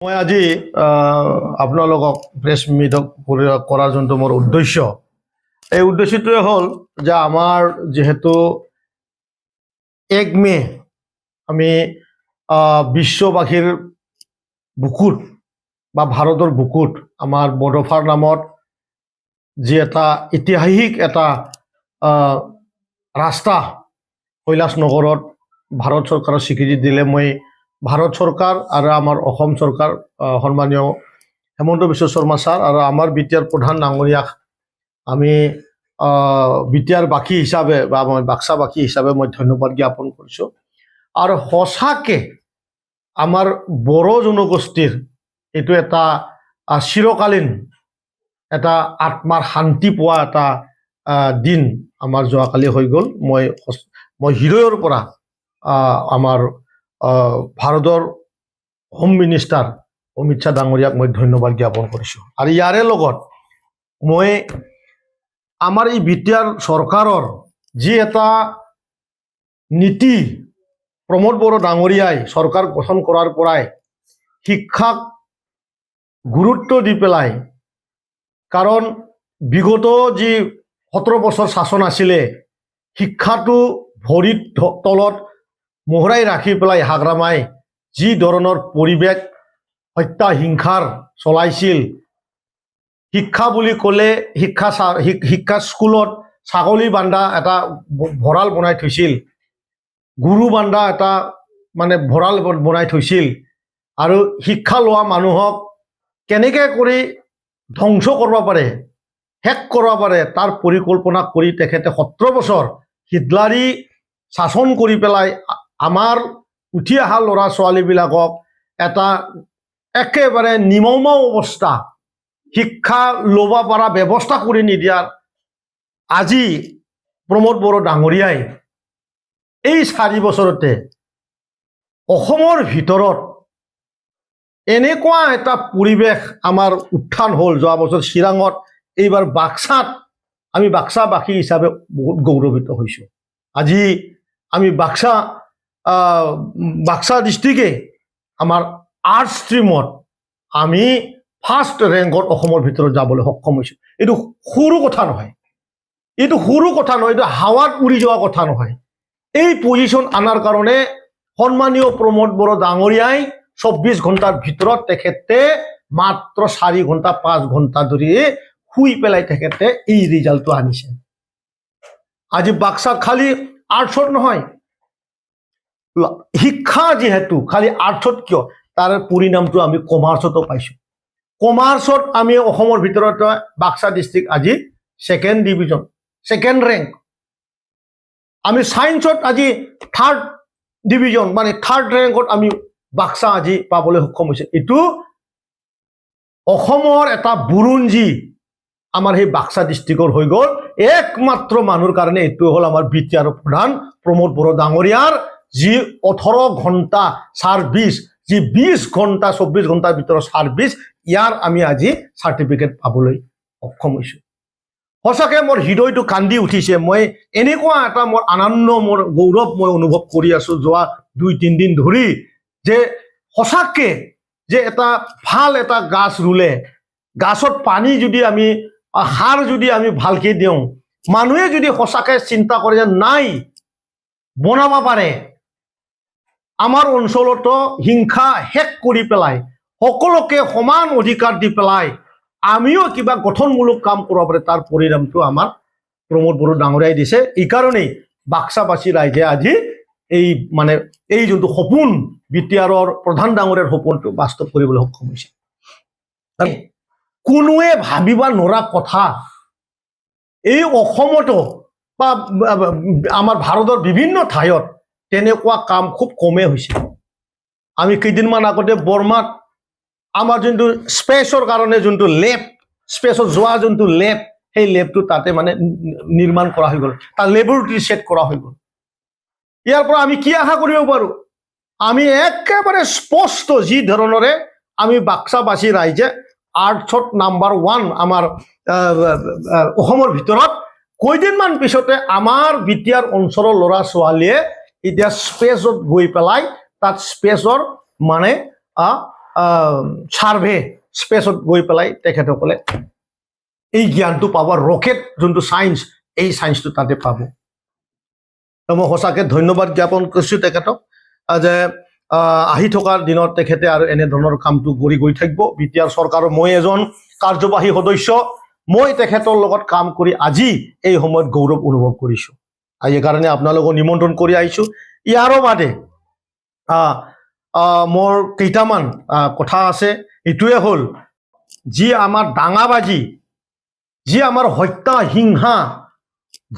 মই আজি আপোনালোকক প্ৰেছ মিট কৰাৰ যোনটো মোৰ উদ্দেশ্য এই উদ্দেশ্যটোৱে হ'ল যে আমাৰ যেহেতু 1 মে আমি বিশ্ববাসীৰ বুকুত বা ভাৰতৰ বুকুত আমাৰ বড়োফাৰ নামত যি এটা ঐতিহাসিক এটা ৰাস্তা কৈলাশনগৰত ভাৰত চৰকাৰৰ স্বীকৃতি দিলে মই ভাৰত চৰকাৰ আৰু আমাৰ অসম চৰকাৰ সন্মানীয় হেমন্ত বিশ্ব শৰ্মা ছাৰ আৰু আমাৰ বিটিআৰ প্ৰধান ডাঙৰীয়াক আমি বিটিআৰ বাসী হিচাপে বা মই বাক্সাবাসী হিচাপে মই ধন্যবাদ জ্ঞাপন কৰিছোঁ আৰু সঁচাকৈ আমাৰ বড়ো জনগোষ্ঠীৰ এইটো এটা চিৰকালীন এটা আত্মাৰ শান্তি পোৱা এটা দিন আমাৰ যোৱাকালি হৈ গ'ল মই হৃদয়ৰ পৰা আমাৰ ভাৰতৰ হোম মিনিষ্টাৰ অমিত শ্বাহ ডাঙৰীয়াক মই ধন্যবাদ জ্ঞাপন কৰিছোঁ আৰু ইয়াৰে লগত মই আমাৰ এই বিটিআৰ চৰকাৰৰ যি এটা নীতি প্ৰমোদ বড়ো ডাঙৰীয়াই চৰকাৰ গঠন কৰাৰ পৰাই শিক্ষাক গুৰুত্ব দি পেলাই কাৰণ বিগত যি 17 বছৰ শাসন আছিলে শিক্ষাটো ভৰিৰ তলত মোহৰাই ৰাখি পেলাই হাগ্ৰামাই যি ধৰণৰ পৰিৱেশ হত্যা হিংসাৰ চলাইছিল শিক্ষা বুলি ক'লে শিক্ষা স্কুলত ছাগলী বান্ধা এটা ভঁৰাল বনাই থৈছিল গুৰু বান্ধা এটা মানে ভঁৰাল বনাই থৈছিল আৰু শিক্ষা লোৱা মানুহক কেনেকৈ কৰি ধ্বংস কৰিব পাৰে শেষ কৰিব পাৰে তাৰ পৰিকল্পনা কৰি তেখেতে 17 বছৰ হিটলাৰী শাসন কৰি পেলাই আমাৰ উঠি অহা ল'ৰা ছোৱালীবিলাকক এটা একেবাৰে নিমমা অৱস্থা শিক্ষা ল'ব পৰা ব্যৱস্থা কৰি নিদিয়াৰ আজি প্ৰমোদ বড়ো ডাঙৰীয়াই এই 4 বছৰতে অসমৰ ভিতৰত এনেকুৱা এটা পৰিৱেশ আমাৰ উত্থান হ'ল যোৱা বছৰ চিৰাঙত এইবাৰ বাক্সাত আমি বাক্সাবাসী হিচাপে বহুত গৌৰৱিত হৈছোঁ আজি আমি বাক্সা ডিষ্ট্ৰিক্টে আমাৰ আৰ্টছ ষ্ট্ৰীমত আমি ফাৰ্ষ্ট ৰেংকত অসমৰ ভিতৰত যাবলৈ সক্ষম হৈছোঁ এইটো সৰু কথা নহয় এইটো হাৱাত উৰি যোৱা কথা নহয় এই পজিশ্যন আনাৰ কাৰণে সন্মানীয় প্ৰমোদ বড়ো ডাঙৰীয়াই 24 ঘণ্টাৰ ভিতৰত তেখেতে মাত্ৰ 4 ঘণ্টা 5 ঘণ্টা ধৰি শুই পেলাই তেখেতে এই ৰিজাল্টটো আনিছে আজি বাক্সা খালি আৰ্টছত নহয় শিক্ষা যেহেতু খালি আৰ্টছত কিয় তাৰ পৰিণামটো আমি কমাৰ্চতো পাইছোঁ কমাৰ্চত আমি অসমৰ ভিতৰত বাক্সা ডিষ্ট্ৰিক্ট আজি 2nd ডিভিজন 2nd ৰেংক আমি সায়েন্সত আজি 3rd ডিভিজন মানে 3rd ৰেংকত আমি বাক্সা আজি পাবলৈ সক্ষম হৈছে এইটো অসমৰ এটা বুৰঞ্জী আমাৰ সেই বাক্সা ডিষ্ট্ৰিক্টৰ হৈ গ'ল একমাত্ৰ মানুহৰ কাৰণে এইটো হ'ল আমাৰ বিটিআৰ প্ৰধান প্ৰমোদ বড়ো ডাঙৰীয়াৰ যি 18 ঘণ্টা সাৰ্ভিস যি 20 ঘণ্টা 24 ঘণ্টাৰ ভিতৰত সাৰ্ভিস ইয়াৰ আমি আজি সাৰ্টিফিকেট পাবলৈ সক্ষম হৈছোঁ সঁচাকৈ মোৰ হৃদয়টো কান্দি উঠিছে মই এনেকুৱা এটা মোৰ আনন্দ মোৰ গৌৰৱ মই অনুভৱ কৰি আছোঁ যোৱা 2-3 দিন ধৰি যে সঁচাকৈ যে এটা ভাল এটা গাছ ৰুলে গাছত পানী যদি আমি সাৰ যদি আমি ভালকৈ দিওঁ মানুহে যদি সঁচাকৈ চিন্তা কৰে যে নাই বনাব পাৰে আমাৰ অঞ্চলতো হিংসা শেষ কৰি পেলাই সকলোকে সমান অধিকাৰ দি পেলাই আমিও কিবা গঠনমূলক কাম কৰিব পাৰে তাৰ পৰিণামটো আমাৰ প্ৰমোদ বড়ো ডাঙৰীয়াই দিছে এই কাৰণেই বাক্সাবাসী ৰাইজে আজি এই যোনটো সপোন বিটিআৰৰ প্ৰধান ডাঙৰীয়াৰ সপোনটো বাস্তৱ কৰিবলৈ সক্ষম হৈছে কোনোৱে ভাবিব নোৱাৰা কথা এই অসমতো বা আমাৰ ভাৰতৰ বিভিন্ন ঠাইত তেনেকুৱা কাম খুব কমেই হৈছে আমি কেইদিনমান আগতে বৰ্মাত আমাৰ যোনটো স্পেচৰ কাৰণে যোনটো লেব স্পেচত যোৱা যোনটো লেব সেই লেবটো তাতে মানে নিৰ্মাণ কৰা হৈ গ'ল তাৰ লেবৰেটৰী সেট কৰা হৈ গ'ল ইয়াৰ পৰা আমি কি আশা কৰিব পাৰোঁ আমি একেবাৰে স্পষ্ট যি ধৰণৰে আমি বাক্সাবাসী ৰাইজে আৰ্টছত নাম্বাৰ 1 আমাৰ অসমৰ ভিতৰত কেইদিনমান পিছতে আমাৰ বিটিআৰ অঞ্চলৰ ল'ৰা ছোৱালীয়ে এতিয়া স্পেচত গৈ পেলাই তাত স্পেচৰ মানে সাৰ্ভে স্পেচত গৈ পেলাই তেখেতসকলে এই জ্ঞানটো পাব, ৰকেট যোনটো ছায়েন্স, এই ছায়েন্সটো তাতে পাব। মই সঁচাকৈ ধন্যবাদ জ্ঞাপন কৰিছোঁ তেখেতক যে আহি থকা দিনত তেখেতে আৰু এনেধৰণৰ কামটো কৰি গৈ থাকিব। বিটিআৰ চৰকাৰৰ মই এজন কাৰ্যবাহী সদস্য, মই তেখেতৰ লগত কাম কৰি আজি এই সময়ত গৌৰৱ অনুভৱ কৰিছোঁ। আৰু এইকাৰণে আপোনালোকক নিমন্ত্ৰণ কৰি আহিছোঁ। ইয়াৰো বাদে মোৰ কেইটামান কথা আছে। এইটোৱে হ'ল, যি আমাৰ দাঙাবাজি, যি আমাৰ হত্যা হিংসা,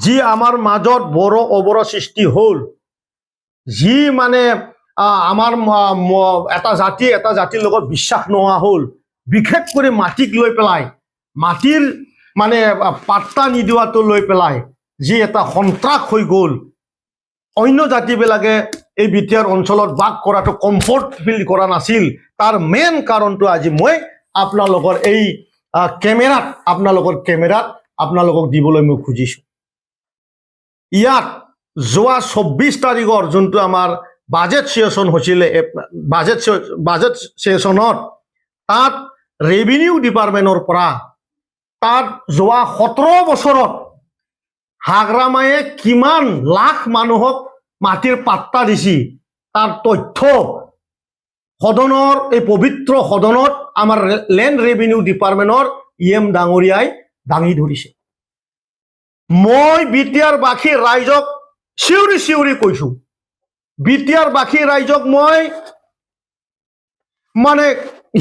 যি আমাৰ মাজত বৰ অবৰ সৃষ্টি হ'ল, যি মানে আমাৰ এটা জাতিৰ লগত বিশ্বাস নোহোৱা হ'ল, বিশেষ কৰি মাটিক লৈ পেলাই, মাটিৰ মানে পাত্তা নিদিয়াটো লৈ পেলাই যি এটা সন্ত্ৰাস হৈ গ'ল, অন্য জাতিবিলাকে এই বিটিআৰ অঞ্চলত বাস কৰাটো কমফৰ্ট ফিল কৰা নাছিল। তাৰ মেইন কাৰণটো আজি মই আপোনালোকৰ এই কেমেৰাত আপোনালোকক দিবলৈ মই খুজিছোঁ। ইয়াত যোৱা 24 তাৰিখৰ যোনটো আমাৰ বাজেট ছেশ্যন হৈছিলে, বাজেট ছেশ্যনত তাত ৰেভিনিউ ডিপাৰ্টমেণ্টৰ পৰা তাত যোৱা 17 বছৰত হাগ্ৰামায়ে কিমান লাখ মানুহক মাটিৰ পাত্তা দিছে তাৰ তথ্য সদনৰ, এই পবিত্ৰ সদনত আমাৰ লেণ্ড ৰেভিনিউ ডিপাৰ্টমেণ্টৰ EM ডাঙৰীয়াই দাঙি ধৰিছে। মই বিটিআৰবাসী ৰাইজক চিঞৰি চিঞৰি কৈছোঁ, বিটিআৰবাসী ৰাইজক মই মানে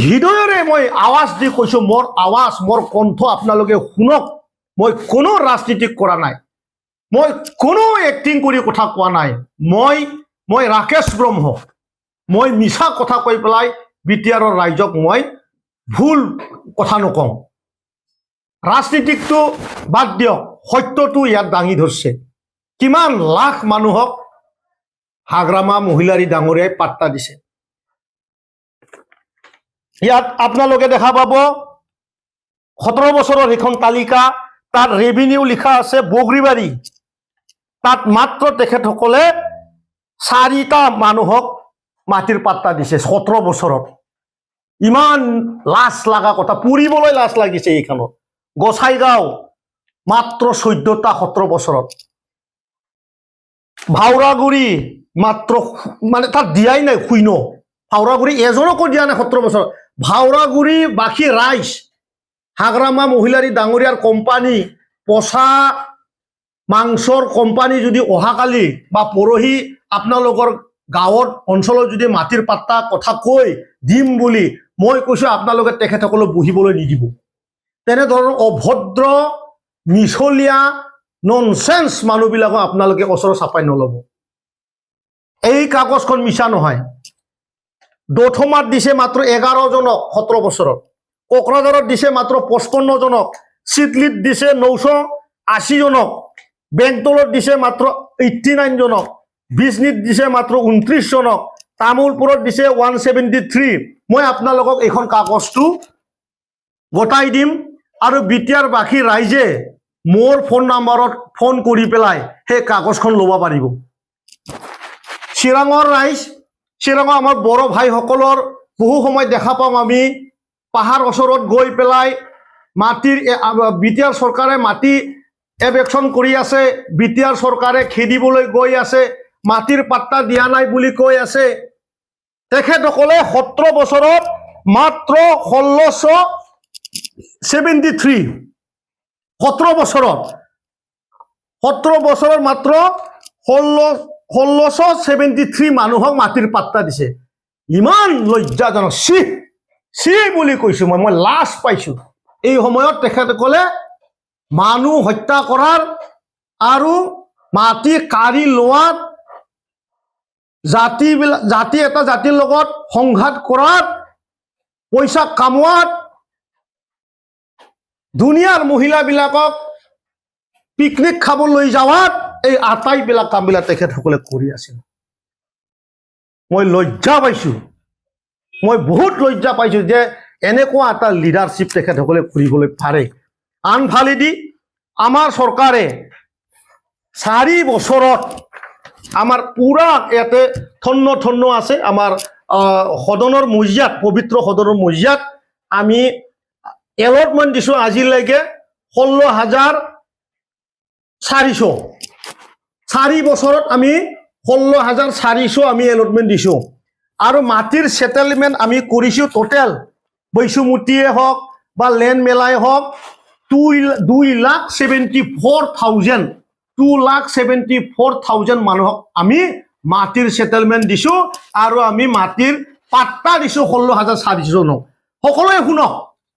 হৃদয়ৰে মই আৱাজ দি কৈছোঁ, মোৰ আৱাজ, মোৰ কণ্ঠ আপোনালোকে শুনক। মই কোনো ৰাজনীতি কৰা নাই, মই কোনো এক্টিং কৰি কথা কোৱা নাই। মই ৰাকেশ ব্ৰহ্ম, মই মিছা কথা কৈ পেলাই বিটিআৰৰ ৰাইজক মই ভুল কথা নকওঁ। ৰাজনীতিকটো বাদ দিয়ক, সত্যটো ইয়াত দাঙি ধৰিছে। কিমান লাখ মানুহক হাগ্ৰামা মহিলাৰী ডাঙৰীয়াই পাত্তা দিছে। ইয়াত আপোনালোকে দেখা পাব 17 বছৰৰ এখন তালিকা, তাত ৰেভিনিউ লিখা আছে বগৰীবাৰী, তাত মাত্ৰ তেখেতসকলে 4টা মানুহক মাটিৰ পাত্তা দিছে 17 বছৰত। ইমান লাজ লগা কথা, পুৰিবলৈ লাজ লাগিছে। এইখনত গোসাইগাঁও মাত্ৰ 14টা 17 বছৰত, ভাওৰাগুৰি মাত্ৰ মানে তাত দিয়াই নাই 0, ভাওৰাগুৰি এজনকো দিয়া নাই 17 বছৰত। ভাওৰাগুৰি বাসী ৰাইজ, হাগ্ৰামা মহিলাৰী ডাঙৰীয়াৰ কোম্পানী, পচা মাংসৰ কোম্পানী যদি অহাকালি বা পৰহি আপোনালোকৰ গাঁৱত অঞ্চলত যদি মাটিৰ পাত্তা কথা কৈ দিম বুলি মই কৈছোঁ, আপোনালোকে তেখেতসকলক বহিবলৈ নিদিব। তেনেধৰণৰ অভদ্ৰ মিছলীয়া ননচেন্স মানুহবিলাকক আপোনালোকে ওচৰত চাপাই নল'ব। এই কাগজখন মিছা নহয়। দথমাত দিছে মাত্ৰ 11 জনক 17 বছৰত, কোকৰাঝাৰত দিছে মাত্ৰ 55 জনক, চিটলিত দিছে 980 জনক, বেংটলত দিছে মাত্ৰ 89 জনক, বিজনীত দিছে মাত্ৰ 29 জনক, তামোলপুৰত দিছে 173। মই আপোনালোকক এইখন কাগজটো গতাই দিম আৰু বিটিআৰবাসী ৰাইজে মোৰ ফোন নম্বৰত ফোন কৰি পেলাই সেই কাগজখন ল'ব পাৰিব। চিৰাঙৰ ৰাইজ, চিৰাঙৰ আমাৰ বড়ো ভাইসকলৰ বহু সময় দেখা পাওঁ আমি পাহাৰ ওচৰত গৈ পেলাই মাটিৰ বিটিআৰ চৰকাৰে মাটি এভেকশ্যন কৰি আছে, বিটিআৰ চৰকাৰে খেদিবলৈ গৈ আছে, মাটিৰ পাত্তা দিয়া নাই বুলি কৈ আছে। তেখেতসকলে 17 বছৰত মাত্ৰ 1673, 17 বছৰত মাত্ৰ 1673 মানুহক মাটিৰ পাত্তা দিছে। ইমান লজ্জাজনক, চি বুলি কৈছোঁ মই লাজ পাইছোঁ। এই সময়ত তেখেতসকলে মানুহ হত্যা কৰাৰ আৰু মাটি কাঢ়ি লোৱাত, এটা জাতিৰ লগত সংঘাত কৰাত, পইচা কামোৱাত, দুনিয়াৰ মহিলাবিলাকক পিকনিক খাবলৈ যাৱাত, এই আটাইবিলাক কামবিলাক তেখেতসকলে কৰি আছিল। মই লজ্জা পাইছোঁ, মই বহুত লজ্জা পাইছোঁ যে এনেকুৱা এটা লিডাৰশ্বিপ তেখেতসকলে কৰিবলৈ পাৰে। আনফালেদি আমাৰ চৰকাৰে 4 বছৰত আমাৰ পুৰা ইয়াতে থন্ন আছে, আমাৰ সদনৰ মজিয়াত পবিত্ৰ সদনৰ মজিয়াত আমি এলটমেণ্ট দিছোঁ আজিলৈকে 16,400 4 বছৰত আমি 16,400 আমি এলটমেণ্ট দিছোঁ আৰু মাটিৰ সেটেলমেণ্ট আমি কৰিছোঁ টোটেল বৈশুমতিয়ে হওক বা লেণ্ড মেলাই হওক 2,74,000 মানুহক আমি মাটিৰ সেটেলমেণ্ট দিছোঁ আৰু আমি মাটিৰ পাট্টা দিছোঁ 16,400 সকলোৱে শুনক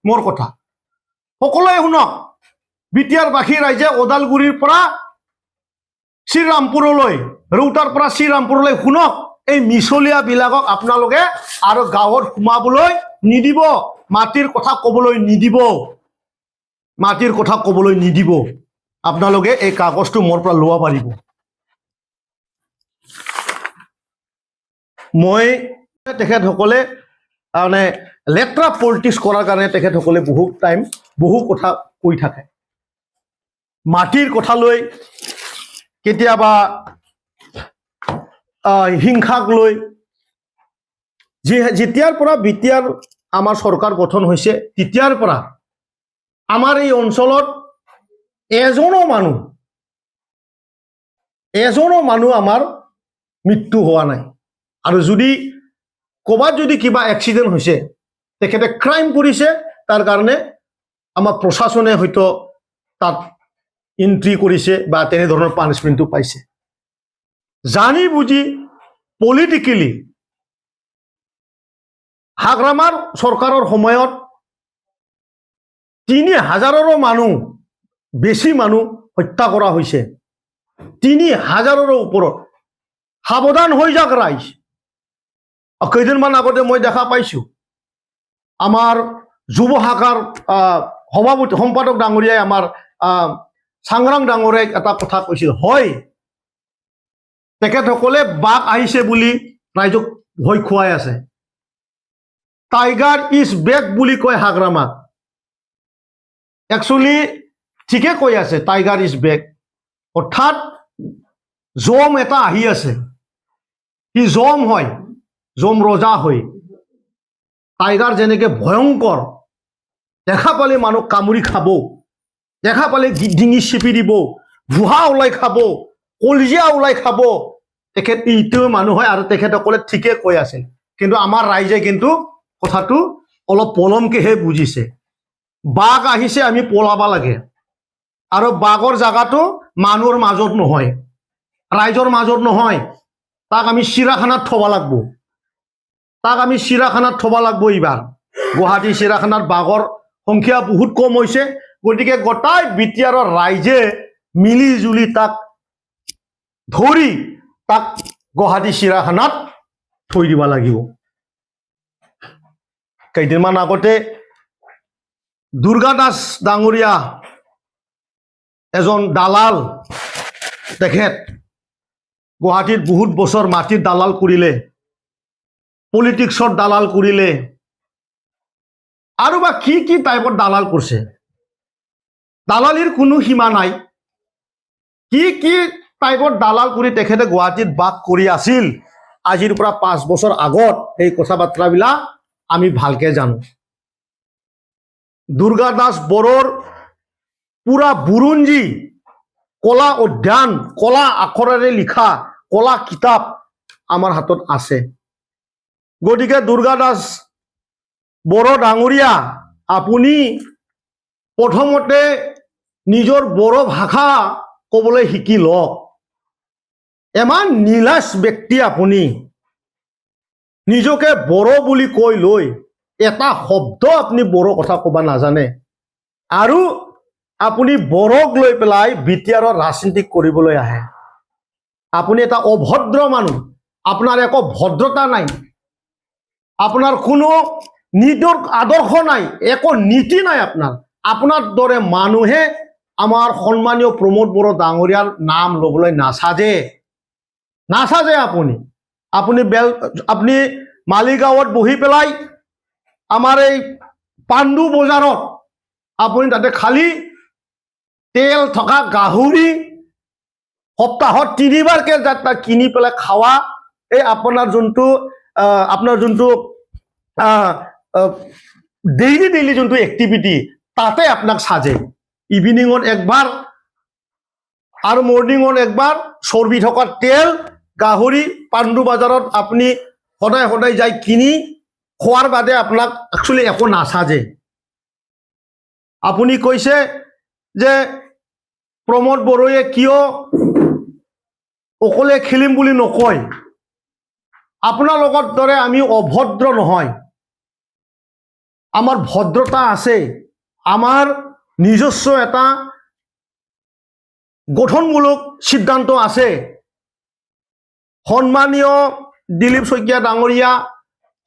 মোৰ কথা সকলোৱে শুনক বিটিয়াৰবাসী ৰাইজে ওদালগুৰিৰ পৰা শ্ৰীৰামপুৰলৈ ৰৌতাৰ পৰা শ্ৰীৰামপুৰলৈ শুনক এই মিছলীয়াবিলাকক আপোনালোকে আৰু গাঁৱত সোমাবলৈ নিদিব মাটিৰ কথা ক'বলৈ নিদিব মাটিৰ কথা ক'বলৈ নিদিব আপোনালোকে এই কাগজটো মোৰ পৰা লোৱা পাৰিব মই তেখেতসকলে মানে লেট্ৰা পলিটিক্স কৰাৰ কাৰণে তেখেতসকলে বহু কথা কৈ থাকে মাটিৰ কথা লৈ কেতিয়াবা হিংসাক লৈ যেতিয়াৰ পৰা বিটিআৰ আমাৰ চৰকাৰ গঠন হৈছে তেতিয়াৰ পৰা আমাৰ এই অঞ্চলত এজনো মানুহ আমাৰ মৃত্যু হোৱা নাই আৰু যদি ক'বাত যদি কিবা এক্সিডেণ্ট হৈছে তেখেতে ক্ৰাইম কৰিছে তাৰ কাৰণে আমাৰ প্ৰশাসনে হয়তো তাত এন্ট্ৰি কৰিছে বা তেনেধৰণৰ পানিশমেণ্টটো পাইছে জানি বুজি পলিটিকেলি হাগ্ৰামাৰ চৰকাৰৰ সময়ত 3,000ৰো মানুহ বেছি মানুহ হত্যা কৰা হৈছে 3,000ৰো ওপৰত সাৱধান হৈ যাওক ৰাইজ কেইদিনমান আগতে মই দেখা পাইছোঁ আমাৰ যুৱ শাখাৰ সভাপতি সম্পাদক ডাঙৰীয়াই আমাৰ চাংৰাং ডাঙৰীয়াই এটা কথা কৈছিল হয় তেখেতসকলে বাঘ আহিছে বুলি ৰাইজক ভয় খুৱাই আছে টাইগাৰ ইজ বেক বুলি কয় হাগ্ৰামাক একচুৱেলি ঠিকে কৈ আছে টাইগাৰ ইজ বেক অৰ্থাৎ জম এটা আহি আছে সি জম হয় জম ৰজা হয় টাইগাৰ যেনেকৈ ভয়ংকৰ দেখা পালে মানুহ কামুৰি খাব দেখা পালে ডিঙি চেপি দিব ভুহা ওলাই খাব কলজিয়া ওলাই খাব তেখেত এইটোৱে মানুহ হয় আৰু তেখেতসকলে ঠিকে কৈ আছে কিন্তু আমাৰ ৰাইজে কিন্তু কথাটো অলপ পলমকেহে বুজিছে বাঘ আহিছে আমি পলাব লাগে আৰু বাঘৰ জায়গাটো মানুহৰ মাজত নহয় ৰাইজৰ মাজত নহয় তাক আমি চিৰাখানাত থব লাগব এইবাৰ গুৱাহাটী চিৰাখানাত বাঘৰ সংখ্যা বহুত কম হৈছে গতিকে গোটাই বিটিআৰৰ ৰাইজে মিলি জুলি তাক ধৰি তাক গুৱাহাটী চিৰাখানাত থৈ দিব লাগিব কেইদিনমান আগতে দুৰ্গা দাস ডাঙৰীয়া এজন দালাল তেখেত গুৱাহাটীত বহুত বছৰ মাটিৰ দালাল কৰিলে পলিটিক্সৰ দালাল কৰিলে আৰু বা কি টাইপৰ দালাল কৰিছে দালালিৰ কোনো সীমা নাই কি টাইপৰ দালাল কৰি তেখেতে গুৱাহাটীত বাস কৰি আছিল আজিৰ পৰা 5 বছৰ আগত এই কথা বাৰ্তাবিলাক আমি ভালকে জানো দুৰ্গা দাস বড়োৰ পুৰা বুৰঞ্জী কলা অধ্যয়ন কলা আখৰেৰে লিখা কলা কিতাপ আমাৰ হাতত আছে গতিকে দুৰ্গা দাস বড়ো ডাঙৰীয়া আপুনি প্ৰথমতে নিজৰ বড়ো ভাষা ক'বলৈ শিকি লওক এমান নীলাজ ব্যক্তি আপুনি নিজকে বড়ো বুলি কৈ লৈ এটা শব্দ আপুনি বড়ো কথা ক'ব নাজানে আৰু আপুনি বড়োক লৈ পেলাই বিটিআৰৰ ৰাজনীতি কৰিবলৈ আহে আপুনি এটা অভদ্ৰ মানুহ আপোনাৰ একো ভদ্ৰতা নাই আপোনাৰ কোনো নীতিৰ আদৰ্শ নাই একো নীতি নাই আপোনাৰ দৰে মানুহে আমাৰ সন্মানীয় প্ৰমোদ বড়ো ডাঙৰীয়াৰ নাম ল'বলৈ নাচাজে আপুনি মালিগাঁৱত বহি পেলাই আমাৰ এই পাণ্ডু বজাৰত আপুনি তাতে খালি তেল থকা গাহৰি সপ্তাহত 3 বাৰকে কিনি পেলাই খাৱা এই আপোনাৰ যোনটো আপোনাৰ যোনটো ডেইলি যোনটো এক্টিভিটি তাতে আপোনাক সাজে ইভিনিঙত একবাৰ আৰু মৰ্নিঙত একবাৰ চৰ্বি থকা তেল গাহৰি পাণ্ডু বজাৰত আপুনি সদায় সদায় যাই কিনি খোৱাৰ বাদে আপোনাক একচুৱেলি একো নাসাজে আপুনি কৈছে যে প্ৰমোদ বড়োৱে কিয় অকলে খেলিম বুলি নকয় আপোনাৰ লগত দৰে আমি অভদ্ৰ নহয় আমাৰ ভদ্ৰতা আছে আমাৰ নিজস্ব এটা গঠনমূলক সিদ্ধান্ত আছে সন্মানীয় দিলীপ শইকীয়া ডাঙৰীয়া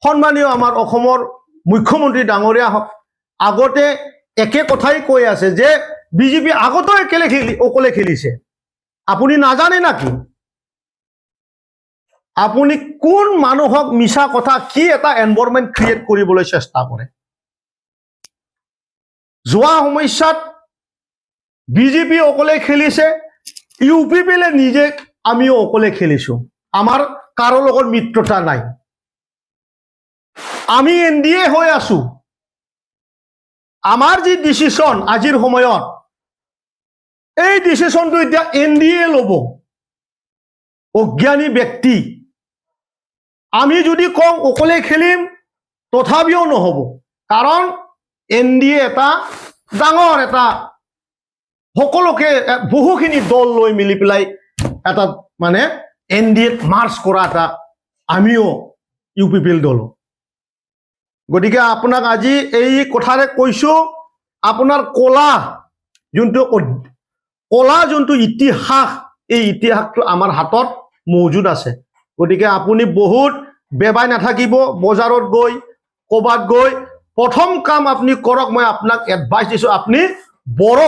সন্মানীয় আমাৰ অসমৰ মুখ্যমন্ত্ৰী ডাঙৰীয়া আগতে একে কথাই কৈ আছে যে বিজেপি আগতো অকলে খেলিছে আপুনি নাজানে নাকি আপুনি কোন মানুহক মিছা কথা কি এটা এনভাইৰনমেন্ট ক্ৰিয়েট কৰিবলৈ চেষ্টা কৰে যোৱা সমস্যাত বিজেপি অকলে খেলিছে ইউপি পিলে নিজে আমিও অকলে খেলিছো আমাৰ কাৰো লগত মিত্ৰতা নাই আমি এনডিএ হৈ আছো আমাৰ যি ডিসিশন আজিৰ সময়ত এই ডিসিশনটো এতিয়া এনডিএ ল'ব অজ্ঞানী ব্যক্তি আমি যদি কওঁ অকলে খেলিম তথাপিও নহব কাৰণ এনডিএ এটা ডাঙৰ এটা সকলোকে বহুখিনি দল লৈ মিলি পেলাই এটা মানে এনডিএ মাৰ্চ কৰা এটা আমিও ইউপিপিএল দল গতিকে আপোনাক আজি এই কথাৰে কৈছো আপোনাৰ কলা যোনটো ইতিহাস এই ইতিহাসটো আমাৰ হাতত মজুদ আছে গতিকে আপুনি বহুত বেবাই নাথাকিব বজাৰত গৈ ক'বাত গৈ প্ৰথম কাম আপুনি কৰক মই আপোনাক এডভাইস দিছো আপুনি বড়ো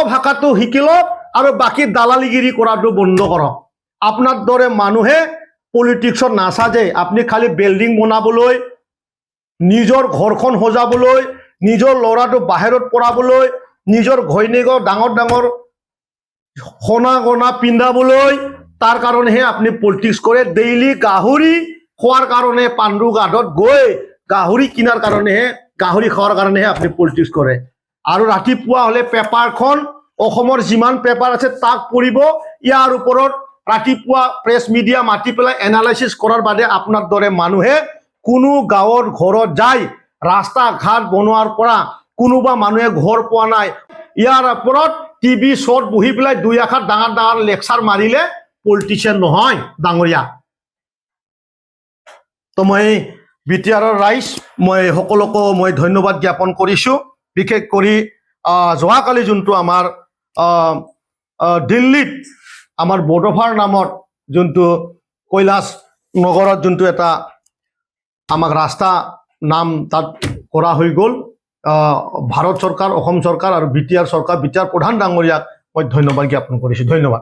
ভাষাটো শিকি লওক আৰু বাকি দালালিগিৰি কৰাটো বন্ধ কৰক আপোনাৰ দৰে মানুহে পলিটিক্সত নাসাজে আপুনি খালি বিল্ডিং বনাবলৈ নিজৰ ঘৰখন সজাবলৈ নিজৰ ল'ৰাটো বাহিৰত পঢ়াবলৈ নিজৰ ঘৈণীয়েকক ডাঙৰ ডাঙৰ সোণা গনা পিন্ধাবলৈ তাৰ কাৰণেহে আপুনি পলিটিক্স কৰে ডেইলি গাহৰি খোৱাৰ কাৰণে পাণ্ডু ঘাটত গৈ গাহৰি কিনাৰ কাৰণেহে গাহৰি খোৱাৰ কাৰণেহে আপুনি পলিটিক্স কৰে আৰু ৰাতিপুৱা হলে পেপাৰখন অসমৰ যিমান পেপাৰ আছে তাক পঢ়িব ইয়াৰ ওপৰত ৰাতিপুৱা প্ৰেছ মিডিয়া মাতি পেলাই এনালাইসিস কৰাৰ বাদে আপোনাৰ দৰে মানুহে কোনো গাঁৱৰ ঘৰত যায় ৰাস্তা ঘাট বনোৱাৰ পৰা কোনোবা মানুহে ঘৰ পোৱা নাই ইয়াৰ ওপৰত টিভি শ্বট বহি পেলাই দুই আখাৰ ডাঙৰ ডাঙৰ লেকচাৰ মাৰিলে পলিটিচিয়ান নহয় ডাঙৰীয়া তো মই বিটিআৰৰ ৰাইজ মই সকলোকে মই ধন্যবাদ জ্ঞাপন কৰিছো বিশেষ কৰি যোৱাকালি যোনটো আমাৰ দিল্লীত আমাৰ বড়োভাৰ নামত যোনটো কৈলাশ নগৰত যোনটো এটা আমাক ৰাস্তা নাম তাত কৰা হৈ গ'ল ভাৰত চৰকাৰ অসম চৰকাৰ আৰু বিটিআৰ চৰকাৰ বিটিআৰ প্ৰধান ডাঙৰীয়াক মই ধন্যবাদ জ্ঞাপন কৰিছো ধন্যবাদ